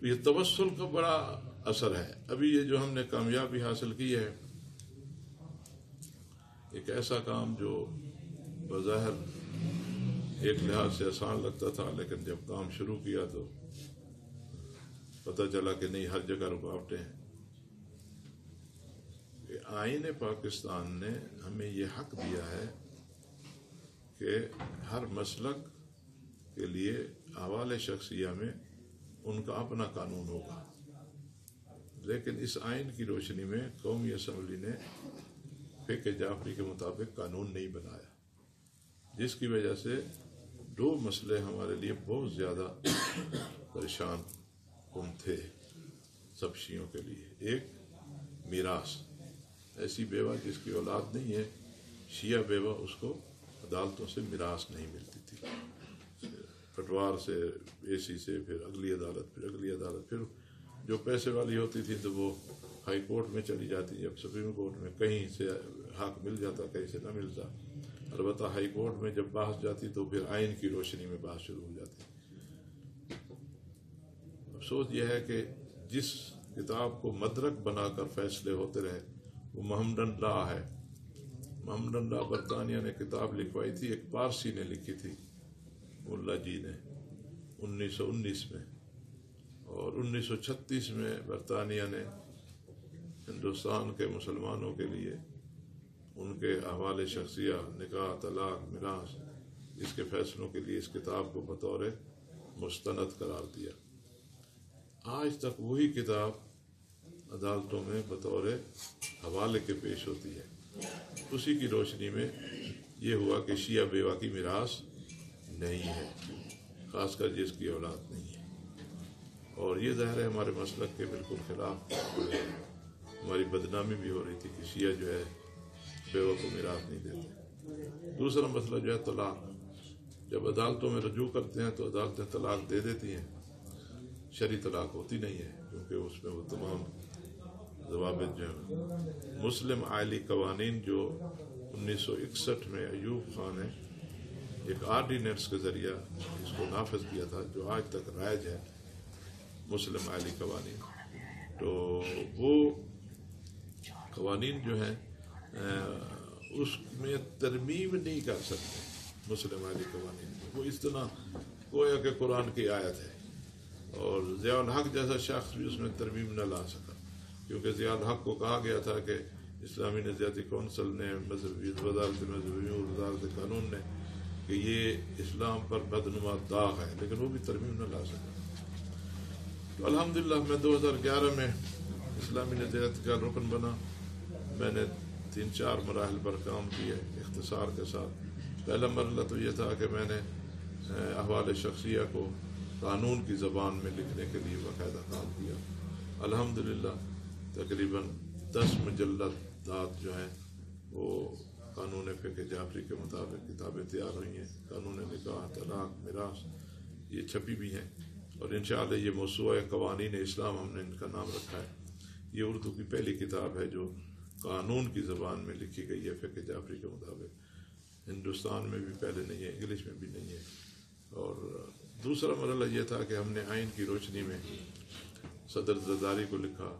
تو یہ توسل کا بڑا اثر ہے. ابھی یہ جو ہم نے کامیابی حاصل کی ہے، ایک ایسا کام جو بظاہر ایک لحاظ سے آسان لگتا تھا، لیکن جب کام شروع کیا تو پتہ چلا کہ نہیں، ہر جگہ رکاوٹیں ہیں. کہ آئین پاکستان نے ہمیں یہ حق دیا ہے کہ ہر مسلک کے لیے احوال شخصیہ میں ان کا اپنا قانون ہوگا، لیکن اس آئین کی روشنی میں قومی اسمبلی نے فقہ جعفری کے مطابق قانون نہیں بنایا، جس کی وجہ سے دو مسئلے ہمارے لیے بہت زیادہ پریشان کن تھے سب شیعوں کے لیے. ایک میراث، ایسی بیوہ جس کی اولاد نہیں ہے، شیعہ بیوہ، اس کو عدالتوں سے میراث نہیں ملتی تھی، پٹوار سے، اے سی سے، پھر اگلی عدالت، پھر اگلی عدالت، پھر جو پیسے والی ہوتی تھی تو وہ ہائی کورٹ میں چلی جاتی، جب سپریم کورٹ میں کہیں سے حق مل جاتا، کہیں سے نہ ملتا. البتہ ہائی کورٹ میں جب بحث جاتی تو پھر آئین کی روشنی میں بحث شروع ہو جاتی. افسوس یہ ہے کہ جس کتاب کو مدرک بنا کر فیصلے ہوتے رہے وہ محمدن لا ہے. محمدن لا برطانیہ نے کتاب لکھوائی تھی، ایک پارسی نے لکھی تھی، ملا جی نے 1919 میں، اور 1936 میں برطانیہ نے ہندوستان کے مسلمانوں کے لیے ان کے احوال شخصیہ، نکاح، طلاق، میراث، اس کے فیصلوں کے لیے اس کتاب کو بطور مستند قرار دیا. آج تک وہی کتاب عدالتوں میں بطور حوالے کے پیش ہوتی ہے. اسی کی روشنی میں یہ ہوا کہ شیعہ بیوہ کی میراث نہیں ہے، خاص کر جس کی اولاد نہیں ہے. اور یہ ظاہر ہے ہمارے مسلک کے بالکل خلاف، ہماری بدنامی بھی ہو رہی تھی کہ شیعہ جو ہے بیوہ کو میراث نہیں دیتے. دوسرا مسئلہ جو ہے طلاق. جب عدالتوں میں رجوع کرتے ہیں تو عدالتیں طلاق دے دیتی ہیں، شرعی طلاق ہوتی نہیں ہے، کیونکہ اس میں وہ تمام ضوابط جو ہیں. مسلم عائلی قوانین جو 1961 میں ایوب خان نے ایک آرڈیننس کے ذریعہ اس کو نافذ کیا تھا، جو آج تک رائج ہے، مسلم عائلی قوانین. تو وہ قوانین جو ہیں اس میں ترمیم نہیں کر سکتے مسلم عائلی قوانین میں. وہ اس طرح گویا کہ قرآن کی آیت ہے، اور ضیاء الحق جیسا شخص بھی اس میں ترمیم نہ لا سکا، کیونکہ ضیاء الحق کو کہا گیا تھا کہ اسلامی نظریاتی کونسل نے، مذہبی وزارت مذہبی اور وزارت قانون نے، کہ یہ اسلام پر بدنما داغ ہے، لیکن وہ بھی ترمیم نہ لا سکا. تو الحمدللہ میں 2011 میں اسلامی نظریات کا رکن بنا. میں نے 3-4 مراحل پر کام کیا اختصار کے ساتھ. پہلا مرحلہ تو یہ تھا کہ میں نے احوال شخصیہ کو قانون کی زبان میں لکھنے کے لیے باقاعدہ کام کیا. الحمدللہ تقریباً 10 مجلدات جو ہیں وہ قانون فقہ جعفری کے مطابق کتابیں تیار ہوئی ہیں. قانون نکاح، طلاق، میراث یہ چھپی بھی ہیں، اور انشاءاللہ یہ موسوعہ قوانین اسلام ہم نے ان کا نام رکھا ہے. یہ اردو کی پہلی کتاب ہے جو قانون کی زبان میں لکھی گئی ہے فقہ جعفری کے مطابق. ہندوستان میں بھی پہلے نہیں ہے، انگلش میں بھی نہیں ہے. اور دوسرا مرحلہ یہ تھا کہ ہم نے آئین کی روشنی میں صدر زرداری کو لکھا،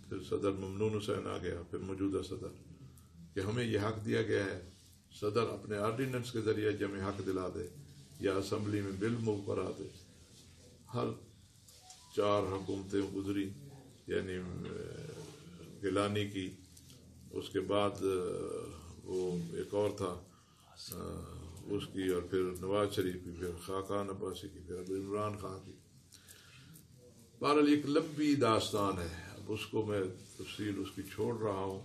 پھر صدر ممنون حسین آ گیا، پھر موجودہ صدر، کہ ہمیں یہ حق دیا گیا ہے، صدر اپنے آرڈیننس کے ذریعے جمع حق دلا دے یا اسمبلی میں بل موو کرا دے. ہر 4 حکومتیں گزری، یعنی گیلانی کی، اس کے بعد وہ ایک اور تھا اس کی، اور پھر نواز شریف کی، پھر خاقان عباسی کی، پھر ابو عمران خان کی. بہرحال ایک لمبی داستان ہے، اب اس کو میں تفصیل اس کی چھوڑ رہا ہوں.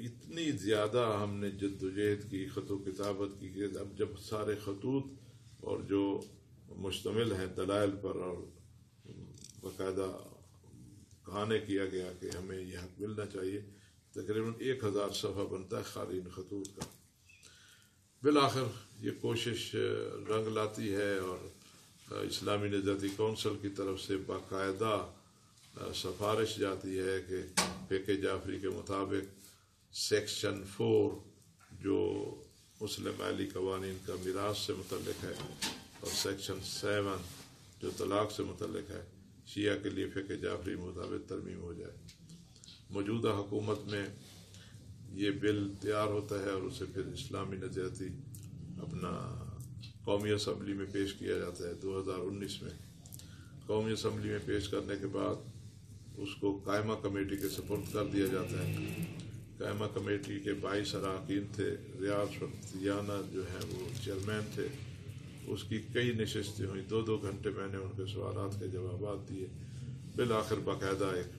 اتنی زیادہ ہم نے جد و جہد کی، خط و کتابت کی، کہ اب جب سارے خطوط اور جو مشتمل ہیں دلائل پر، اور باقاعدہ کہانے کیا گیا کہ ہمیں یہ حق ملنا چاہیے، تقریباً 1000 صفحہ بنتا ہے خالی ان خطوط کا. بالآخر یہ کوشش رنگ لاتی ہے، اور اسلامی نظریاتی کونسل کی طرف سے باقاعدہ سفارش جاتی ہے کہ فقہ جعفری کے مطابق سیکشن 4 جو مسلم عائلی قوانین کا میراث سے متعلق ہے، اور سیکشن 7 جو طلاق سے متعلق ہے، شیعہ کے لیے فقہ جعفری مطابق ترمیم ہو جائے۔ موجودہ حکومت میں یہ بل تیار ہوتا ہے اور اسے پھر اسلامی نظریاتی اپنا قومی اسمبلی میں پیش کیا جاتا ہے۔ 2019 میں قومی اسمبلی میں پیش کرنے کے بعد اس کو قائمہ کمیٹی کے سپرد کر دیا جاتا ہے۔ قائمہ کمیٹی کے 22 اراکین تھے، ریاض فتیانہ جو ہیں وہ چیئرمین تھے۔ اس کی کئی نشستیں ہوئیں، 2 گھنٹے میں نے ان کے سوالات کے جوابات دیے۔ بالآخر باقاعدہ ایک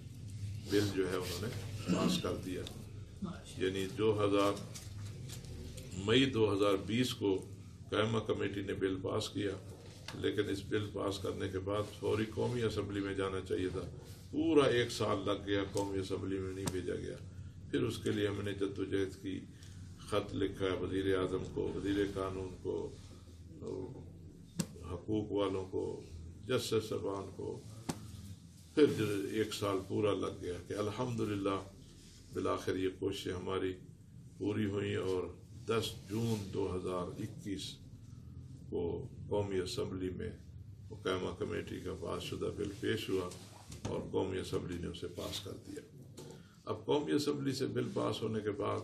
بل جو ہے انہوں نے پاس کر دیا، یعنی مئی 2020 کو قائمہ کمیٹی نے بل پاس کیا، لیکن اس بل پاس کرنے کے بعد فوری قومی اسمبلی میں جانا چاہیے تھا۔ پورا 1 سال لگ گیا، قومی اسمبلی میں نہیں بھیجا گیا۔ پھر اس کے لیے ہم نے جدوجہد کی، خط لکھا ہے وزیر اعظم کو، وزیر قانون کو، حقوق والوں کو، جسٹس صاحبان کو۔ پھر 1 سال پورا لگ گیا کہ الحمدللہ بالآخر یہ کوششیں ہماری پوری ہوئیں اور 10 جون 2021 کو قومی اسمبلی میں قائمہ کمیٹی کا پاس شدہ بل پیش ہوا اور قومی اسمبلی نے اسے پاس کر دیا۔ اب قومی اسمبلی سے بل پاس ہونے کے بعد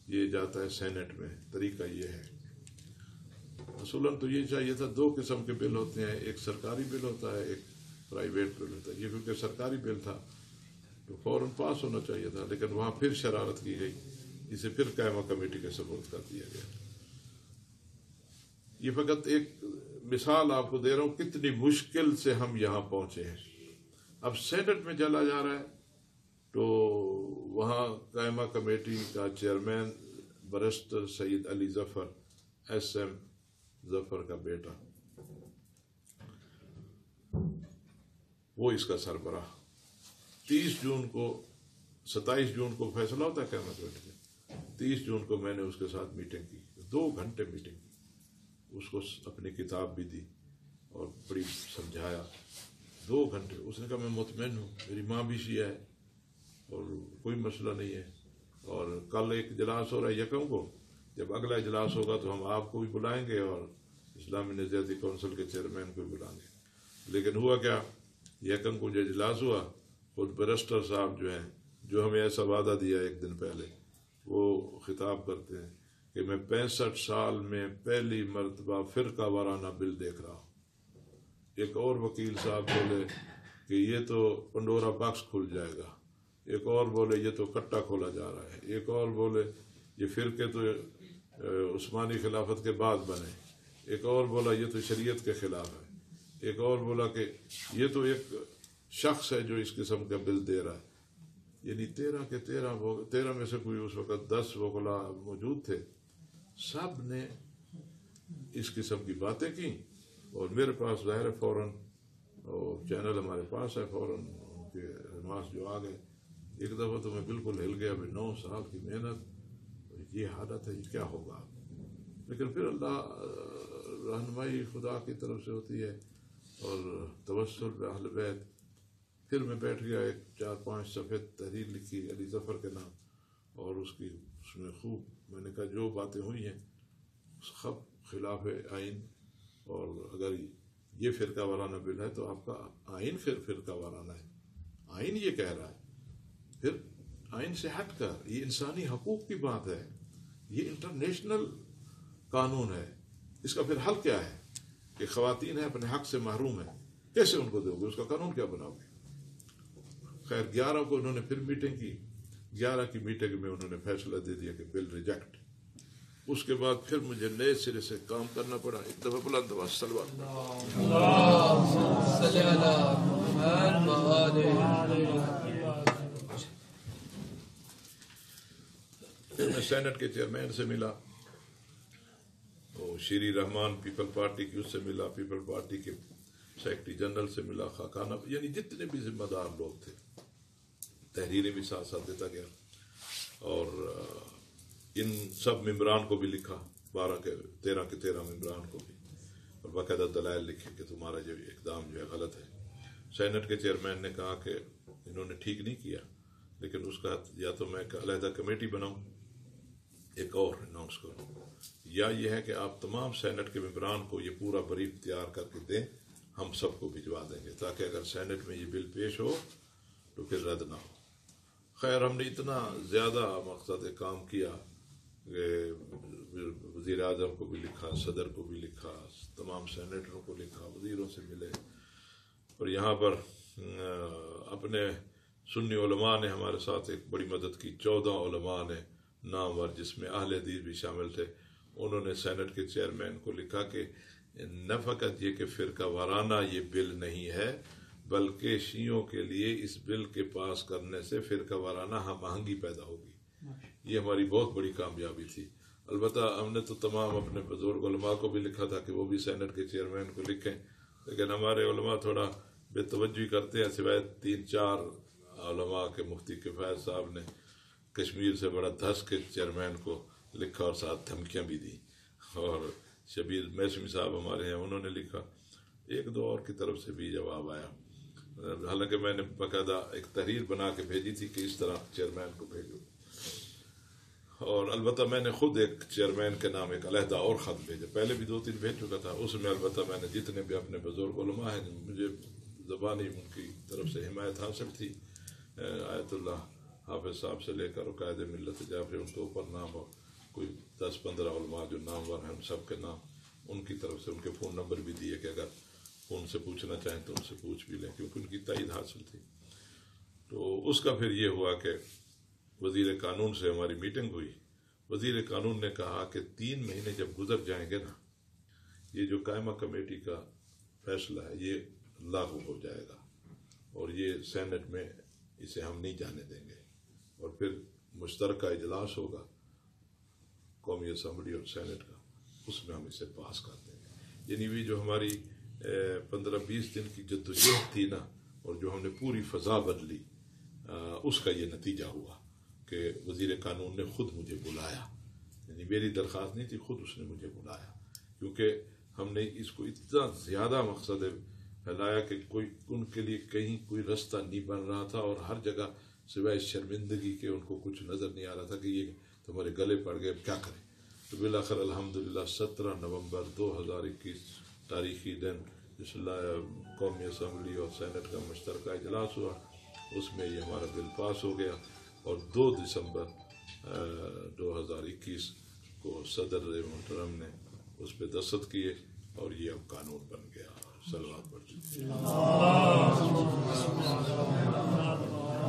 یہ جاتا ہے سینٹ میں۔ طریقہ یہ ہے، اصولاً تو یہ چاہیے تھا، 2 قسم کے بل ہوتے ہیں، ایک سرکاری بل ہوتا ہے، ایک پرائیویٹ بل ہوتا ہے۔ یہ کیونکہ سرکاری بل تھا تو فوراً پاس ہونا چاہیے تھا، لیکن وہاں پھر شرارت کی گئی، اسے پھر قائمہ کمیٹی کے سپرد کر دیا گیا۔ یہ فقط ایک مثال آپ کو دے رہا ہوں کتنی مشکل سے ہم یہاں پہنچے ہیں۔ اب سینٹ میں چلا جا رہا ہے تو وہاں قائمہ کمیٹی کا چیئرمین برسٹر سید علی ظفر، ایس ایم ظفر کا بیٹا، وہ اس کا سربراہ۔ 27 جون کو فیصلہ ہوتا ہے قائمہ کمیٹی میں، 30 جون کو میں نے اس کے ساتھ میٹنگ کی، 2 گھنٹے میٹنگ کی، اس کو اپنی کتاب بھی دی اور بڑی سمجھایا۔ 2 گھنٹے اس نے کہا میں مطمئن ہوں، میری ماں بھی شیعہ ہے اور کوئی مسئلہ نہیں ہے، اور کل ایک اجلاس ہو رہا ہے 1 کو، جب اگلا اجلاس ہوگا تو ہم آپ کو بھی بلائیں گے اور اسلامی نظریاتی کونسل کے چیئرمین کو بھی بلائیں گے۔ لیکن ہوا کیا، 1 کو جو اجلاس ہوا، خود برسٹر صاحب جو ہیں، جو ہمیں ایسا وعدہ دیا 1 دن پہلے، وہ خطاب کرتے ہیں کہ میں 65 سال میں پہلی مرتبہ فرقہ وارانہ بل دیکھ رہا ہوں۔ ایک اور وکیل صاحب بولے کہ یہ تو پنڈورا باکس کھل جائے گا، ایک اور بولے یہ تو کٹا کھولا جا رہا ہے، ایک اور بولے یہ فرقے تو عثمانی خلافت کے بعد بنے، ایک اور بولا یہ تو شریعت کے خلاف ہے، ایک اور بولا کہ یہ تو ایک شخص ہے جو اس قسم کا بل دے رہا ہے۔ یعنی 13 میں سے کوئی اس وقت 10 وکلا موجود تھے، سب نے اس قسم کی باتیں کی اور میرے پاس ظاہر ہے فوراً، اور چینل ہمارے پاس ہے، فوراً ان کے رماس جو آ گئے۔ ایک دفعہ تو میں بالکل ہل گیا، 9 سال کی محنت، یہ حالت ہے، یہ کیا ہوگا؟ لیکن پھر اللہ رہنمائی خدا کی طرف سے ہوتی ہے اور توسل پہ اہل بیت۔ پھر میں بیٹھ گیا، ایک 4-5 صفحے تحریر لکھی علی ظفر کے نام، اور اس میں خوب میں نے کہا جو باتیں ہوئی ہیں سب خلاف آئین، اور اگر یہ فرقہ وارانہ بل ہے تو آپ کا آئین پھر فرقہ وارانہ ہے، آئین یہ کہہ رہا ہے، پھر آئین سے ہٹ کر یہ انسانی حقوق کی بات ہے، یہ انٹرنیشنل قانون ہے، اس کا پھر حل کیا ہے کہ خواتین ہیں اپنے حق سے محروم ہیں، کیسے ان کو دو گے، اس کا قانون کیا بناؤ گے؟ خیر 11 کو انہوں نے پھر میٹنگ کی، 11 کی میٹنگ میں انہوں نے فیصلہ دے دیا کہ بل ریجیکٹ۔ اس کے بعد پھر مجھے نئے سرے سے کام کرنا پڑا۔ ایک دفعہ بلند آواز صلوات۔ پھر میں سینٹ کے چیئرمین سے ملا، شیری رحمان پیپل پارٹی کی، اس سے ملا، پیپل پارٹی کے سیکرٹری جنرل سے ملا، خاکانہ، یعنی جتنے بھی ذمہ دار لوگ تھے، تحریریں بھی ساتھ ساتھ دیتا گیا، اور ان سب ممبران کو بھی لکھا، 13 کے ممبران کو بھی، اور باقاعدہ دلائل لکھے کہ تمہارا جو اقدام جو ہے غلط ہے۔ سینٹ کے چیئرمین نے کہا کہ انہوں نے ٹھیک نہیں کیا، لیکن اس کا یا تو میں ایک علیحدہ کمیٹی بناؤں، ایک اور اناؤنس کروں، یا یہ ہے کہ آپ تمام سینٹ کے ممبران کو یہ پورا بریف تیار کر کے دیں، ہم سب کو بھجوا دیں گے، تاکہ اگر سینٹ میں یہ بل پیش ہو تو پھر رد نہ ہو۔ خیر ہم نے اتنا زیادہ مقصد کام کیا کہ وزیر اعظم کو بھی لکھا، صدر کو بھی لکھا، تمام سینیٹروں کو لکھا، وزیروں سے ملے، اور یہاں پر اپنے سنی علماء نے ہمارے ساتھ ایک بڑی مدد کی۔ 14 علماء نے نامور، جس میں اہل حدیث بھی شامل تھے، انہوں نے سینٹ کے چیئرمین کو لکھا کہ نہ فقط یہ کہ فرقہ وارانہ یہ بل نہیں ہے، بلکہ شیعوں کے لیے اس بل کے پاس کرنے سے فرقہ وارانہ ہم آہنگی پیدا ہوگی۔ یہ ہماری بہت بڑی کامیابی تھی۔ البتہ ہم نے تو تمام اپنے بزرگ علماء کو بھی لکھا تھا کہ وہ بھی سینٹ کے چیئرمین کو لکھیں، لیکن ہمارے علماء تھوڑا بے توجہی کرتے ہیں، سوائے 3-4 علماء کے مفتی کفایت صاحب نے کشمیر سے بڑا دھس کے چیئرمین کو لکھا اور ساتھ دھمکیاں بھی دی، اور شبیر میسمی صاحب ہمارے ہیں، انہوں نے لکھا، 1-2 اور کی طرف سے بھی جواب آیا۔ حالانکہ میں نے باقاعدہ ایک تحریر بنا کے بھیجی تھی کہ اس طرح چیئرمین کو بھیجو، اور البتہ میں نے خود ایک چیئرمین کے نام ایک علیحدہ اور خط بھیجا، پہلے بھی 2-3 بھیج چکا تھا، اس میں البتہ میں نے جتنے بھی اپنے بزرگ علماء ہیں، مجھے زبانی ان کی طرف سے حمایت حاصل تھی، آیت اللہ حافظ صاحب سے لے کر قائد ملت جعفری، ان کے اوپر نام ہو، کوئی 10-15 علماء جو نامور ہیں ان سب کے نام ان کی طرف سے، ان کے فون نمبر بھی دیے کہ اگر ان سے پوچھنا چاہیں تو ان سے پوچھ بھی لیں، کیونکہ ان کی تائید حاصل تھی۔ تو اس کا پھر یہ ہوا کہ وزیر قانون سے ہماری میٹنگ ہوئی۔ وزیر قانون نے کہا کہ 3 مہینے جب گزر جائیں گے نا، یہ جو قائمہ کمیٹی کا فیصلہ ہے یہ لاگو ہو جائے گا، اور یہ سینٹ میں اسے ہم نہیں جانے دیں گے، اور پھر مشترکہ اجلاس ہوگا قومی اسمبلی اور سینٹ کا، اس میں ہم اسے پاس کر دیں گے۔ یعنی بھی جو ہماری 15-20 دن کی جدوجہد تھی نا، اور جو ہم نے پوری فضا بدلی، اس کا یہ نتیجہ ہوا کہ وزیر قانون نے خود مجھے بلایا، یعنی میری درخواست نہیں تھی، خود اس نے مجھے بلایا، کیونکہ ہم نے اس کو اتنا زیادہ مقصد پھیلایا کہ کوئی ان کے لیے کہیں کوئی رستہ نہیں بن رہا تھا، اور ہر جگہ سوائے شرمندگی کے ان کو کچھ نظر نہیں آ رہا تھا کہ یہ تمہارے گلے پڑ گئے، کیا کریں۔ تو بالآخر الحمدللہ 17 نومبر 2021 تاریخی دن جس قومی اسمبلی اور سینٹ کا مشترکہ اجلاس ہوا، اس میں یہ ہمارا بل پاس ہو گیا، اور 2 دسمبر 2021 کو صدر محترم نے اس پہ دستخط کیے، اور یہ اب قانون بن گیا۔ صلوات پڑھیے۔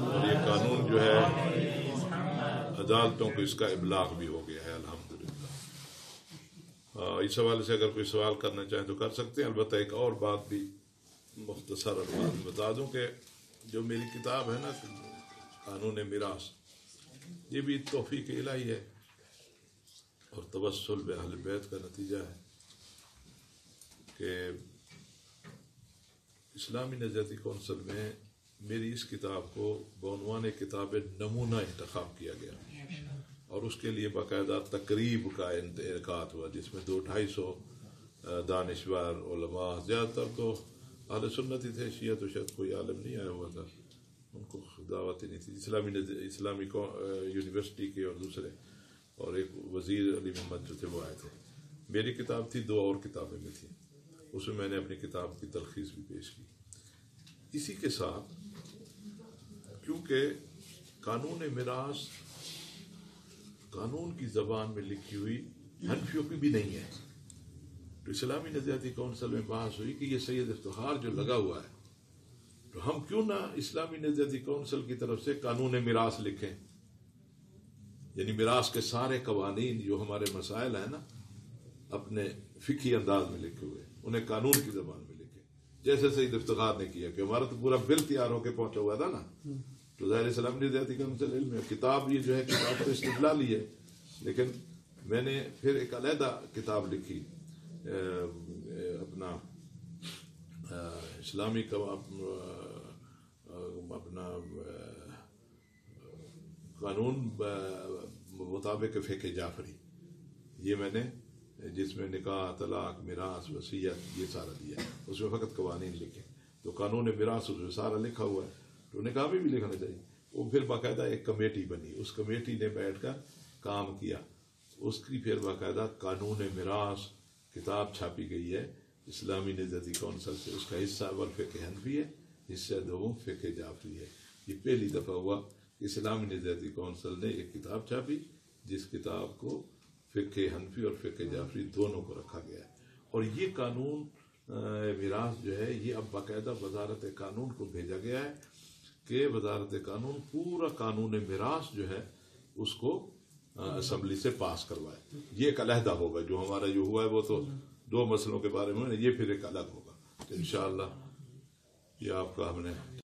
اور یہ قانون جو ہے عدالتوں کو اس کا ابلاغ بھی ہو گیا ہے الحمدللہ۔ اس حوالے سے اگر کوئی سوال کرنا چاہیں تو کر سکتے ہیں۔ البتہ ایک اور بات بھی مختصر الفاظ میں بتا دوں کہ جو میری کتاب ہے نا قانون میراث، یہ بھی توفیق الہی ہے اور توسل باہل بیت کا نتیجہ ہے کہ اسلامی نظریاتی کونسل میں میری اس کتاب کو بعنوان کتاب نمونہ انتخاب کیا گیا، اور اس کے لیے باقاعدہ تقریب کا انعقاد ہوا، جس میں 200-250 دانشور علماء، زیادہ تر تو اہل سنت ہی تھے، شیعہ تو شاید کوئی عالم نہیں آیا ہوا تھا، ان کو دعوت ہی نہیں تھی، اسلامی یونیورسٹی کے اور دوسرے، اور ایک وزیر علی محمد جو تھے وہ آئے تھے۔ میری کتاب تھی، 2 اور کتابیں بھی تھیں، اس میں میں نے اپنی کتاب کی تلخیص بھی پیش کی۔ اسی کے ساتھ کیونکہ قانون میراث قانون کی زبان میں لکھی ہوئی حنفیوں کی بھی نہیں ہے، تو اسلامی نظریاتی کونسل میں بحث ہوئی کہ یہ سید افتخار جو لگا ہوا ہے، تو ہم کیوں نہ اسلامی نظریاتی کونسل کی طرف سے قانون میراث لکھیں، یعنی میراث کے سارے قوانین جو ہمارے مسائل ہیں نا اپنے فقہی انداز میں لکھے ہوئے، انہیں قانون کی زبان میں لکھے، جیسے سید افتخار نے کیا کہ ہمارا تو پورا بل تیار ہو کے پہنچا ہوا تھا نا، تو ظاہر اسلامی نظریاتی کونسل علم ہے، کتاب یہ جو ہے کتاب تو استدلالی ہے، لیکن میں نے پھر ایک علیحدہ کتاب لکھی اپنا اسلامی اپنا قانون مطابق فقہ جعفری، یہ میں نے جس میں نکاح، طلاق، میراث، وصیت یہ سارا دیا، اس میں فقط قوانین لکھے، تو قانون میراث اس میں سارا لکھا ہوا ہے، تو نکاح میں بھی لکھنا چاہیے۔ وہ پھر باقاعدہ ایک کمیٹی بنی، اس کمیٹی نے بیٹھ کر کام کیا، اس کی پھر باقاعدہ قانون میراث کتاب چھاپی گئی ہے، اسلامی نظرتی کونسل سے. اس کا حصہ اول فقہ حنفی ہے، حصہ دوم فقہ جعفری ہے. یہ پہلی دفعہ ہوا کہ اسلامی نظرتی کونسل نے ایک کتاب چھاپی جس کتاب کو فقہ حنفی اور فقہ جعفری دونوں کو رکھا گیا ہے. اور یہ قانون میراث جو ہے یہ اب باقاعدہ وزارت قانون کو بھیجا گیا ہے کہ وزارت قانون پورا قانون میراث جو ہے اس کو اسمبلی سے پاس کروائے. یہ ایک علیحدہ ہوگا. جو ہمارا جو ہوا ہے وہ تو دو مسئلوں کے بارے میں، یہ پھر ایک الگ ہوگا. انشاءاللہ یہ آپ کا ہم نے